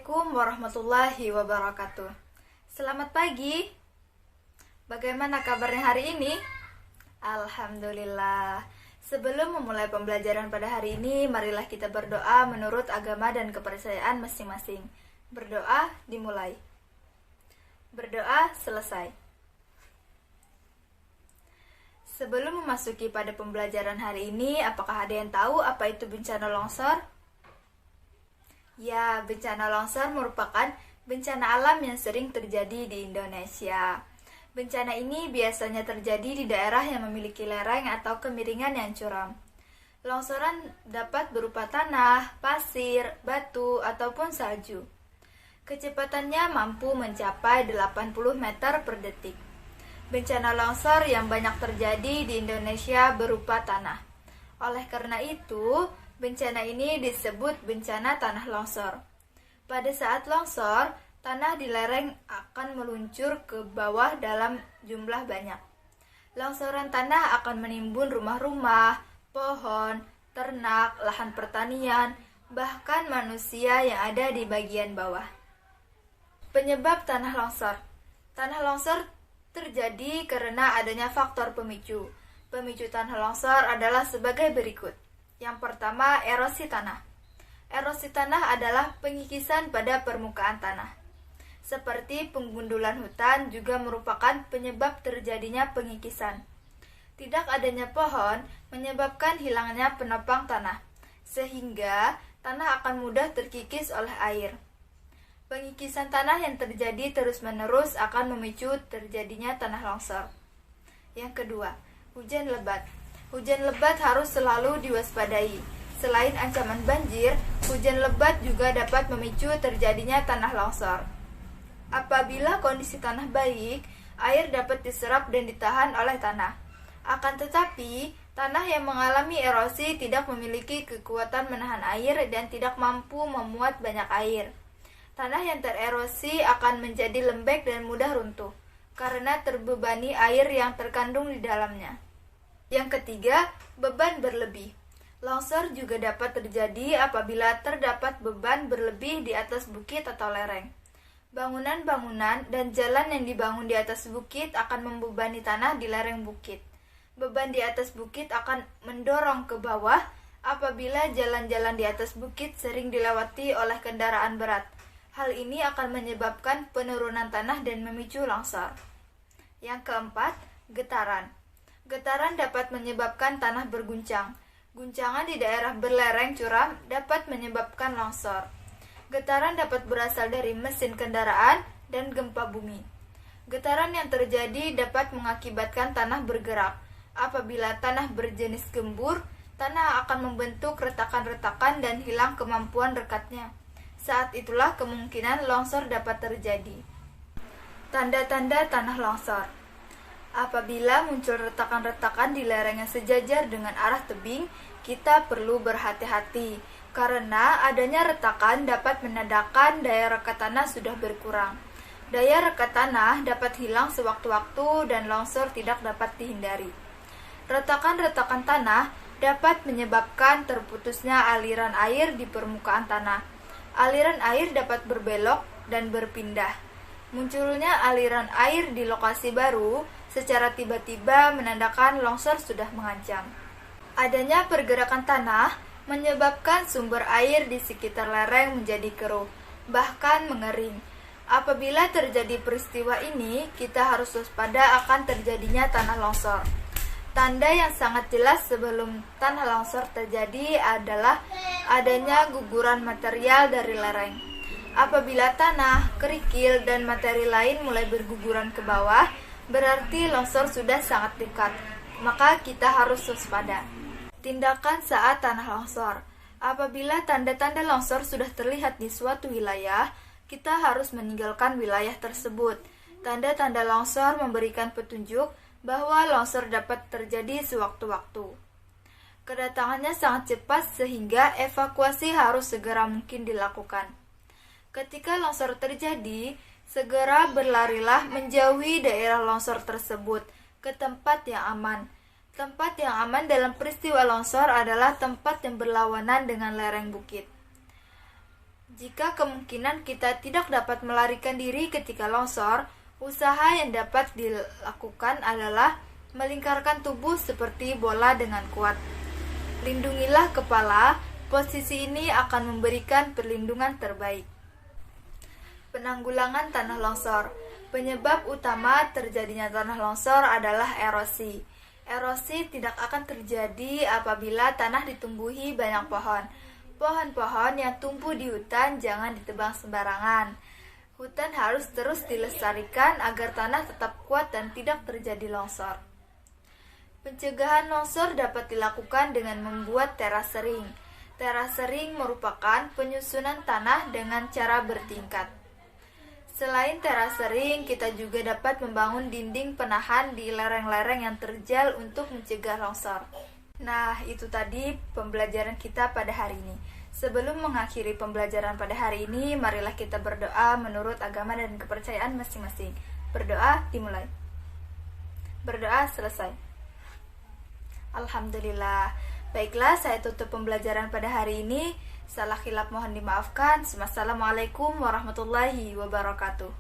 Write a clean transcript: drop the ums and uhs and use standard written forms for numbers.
Assalamualaikum warahmatullahi wabarakatuh. Selamat pagi. Bagaimana kabarnya hari ini? Alhamdulillah. Sebelum memulai pembelajaran pada hari ini, marilah kita berdoa menurut agama dan kepercayaan masing-masing. Berdoa dimulai. Berdoa selesai. Sebelum memasuki pada pembelajaran hari ini, apakah ada yang tahu apa itu bencana longsor? Ya, bencana longsor merupakan bencana alam yang sering terjadi di Indonesia. Bencana ini biasanya terjadi di daerah yang memiliki lereng atau kemiringan yang curam. Longsoran dapat berupa tanah, pasir, batu, ataupun salju. Kecepatannya mampu mencapai 80 meter per detik. Bencana longsor yang banyak terjadi di Indonesia berupa tanah. Oleh karena itu, bencana ini disebut bencana tanah longsor. Pada saat longsor, tanah di lereng akan meluncur ke bawah dalam jumlah banyak. Longsoran tanah akan menimbun rumah-rumah, pohon, ternak, lahan pertanian, bahkan manusia yang ada di bagian bawah. Penyebab tanah longsor. Tanah longsor terjadi karena adanya faktor pemicu. Pemicu tanah longsor adalah sebagai berikut. Yang pertama, erosi tanah. Erosi tanah adalah pengikisan pada permukaan tanah. Seperti penggundulan hutan juga merupakan penyebab terjadinya pengikisan. Tidak adanya pohon menyebabkan hilangnya penopang tanah, sehingga tanah akan mudah terkikis oleh air. Pengikisan tanah yang terjadi terus-menerus akan memicu terjadinya tanah longsor. Yang kedua, hujan lebat. Hujan lebat harus selalu diwaspadai. Selain ancaman banjir, hujan lebat juga dapat memicu terjadinya tanah longsor. Apabila kondisi tanah baik, air dapat diserap dan ditahan oleh tanah. Akan tetapi, tanah yang mengalami erosi tidak memiliki kekuatan menahan air dan tidak mampu memuat banyak air. Tanah yang tererosi akan menjadi lembek dan mudah runtuh, karena terbebani air yang terkandung di dalamnya. Yang ketiga, beban berlebih. Longsor juga dapat terjadi apabila terdapat beban berlebih di atas bukit atau lereng. Bangunan-bangunan dan jalan yang dibangun di atas bukit akan membebani tanah di lereng bukit. Beban di atas bukit akan mendorong ke bawah apabila jalan-jalan di atas bukit sering dilewati oleh kendaraan berat. Hal ini akan menyebabkan penurunan tanah dan memicu longsor. Yang keempat, getaran. Getaran dapat menyebabkan tanah berguncang. Guncangan di daerah berlereng curam dapat menyebabkan longsor. Getaran dapat berasal dari mesin kendaraan dan gempa bumi. Getaran yang terjadi dapat mengakibatkan tanah bergerak. Apabila tanah berjenis gembur, tanah akan membentuk retakan-retakan dan hilang kemampuan rekatnya. Saat itulah kemungkinan longsor dapat terjadi. Tanda-tanda tanah longsor. Apabila muncul retakan-retakan di lereng yang sejajar dengan arah tebing, kita perlu berhati-hati, karena adanya retakan dapat menandakan daya rekat tanah sudah berkurang. Daya rekat tanah dapat hilang sewaktu-waktu dan longsor tidak dapat dihindari. Retakan-retakan tanah dapat menyebabkan terputusnya aliran air di permukaan tanah. Aliran air dapat berbelok dan berpindah. Munculnya aliran air di lokasi baru secara tiba-tiba menandakan longsor sudah mengancam. Adanya pergerakan tanah menyebabkan sumber air di sekitar lereng menjadi keruh, bahkan mengering. Apabila terjadi peristiwa ini, kita harus waspada akan terjadinya tanah longsor. Tanda yang sangat jelas sebelum tanah longsor terjadi adalah adanya guguran material dari lereng. Apabila tanah, kerikil, dan materi lain mulai berguguran ke bawah, berarti longsor sudah sangat dekat, maka kita harus waspada. Tindakan saat tanah longsor. Apabila tanda-tanda longsor sudah terlihat di suatu wilayah, kita harus meninggalkan wilayah tersebut. Tanda-tanda longsor memberikan petunjuk bahwa longsor dapat terjadi sewaktu-waktu. Kedatangannya sangat cepat sehingga evakuasi harus segera mungkin dilakukan. Ketika longsor terjadi, segera berlarilah menjauhi daerah longsor tersebut ke tempat yang aman. Tempat yang aman dalam peristiwa longsor adalah tempat yang berlawanan dengan lereng bukit. Jika kemungkinan kita tidak dapat melarikan diri ketika longsor, usaha yang dapat dilakukan adalah melingkarkan tubuh seperti bola dengan kuat. Lindungilah kepala, posisi ini akan memberikan perlindungan terbaik. Penanggulangan tanah longsor. Penyebab utama terjadinya tanah longsor adalah erosi. Erosi tidak akan terjadi apabila tanah ditumbuhi banyak pohon. Pohon-pohon yang tumbuh di hutan jangan ditebang sembarangan. Hutan harus terus dilestarikan agar tanah tetap kuat dan tidak terjadi longsor. Pencegahan longsor dapat dilakukan dengan membuat terasering. Terasering merupakan penyusunan tanah dengan cara bertingkat. Selain terasering, kita juga dapat membangun dinding penahan di lereng-lereng yang terjal untuk mencegah longsor. Nah, itu tadi pembelajaran kita pada hari ini. Sebelum mengakhiri pembelajaran pada hari ini, marilah kita berdoa menurut agama dan kepercayaan masing-masing. Berdoa dimulai. Berdoa selesai. Alhamdulillah. Baiklah, saya tutup pembelajaran pada hari ini. Salah khilaf mohon dimaafkan. Wassalamualaikum warahmatullahi wabarakatuh.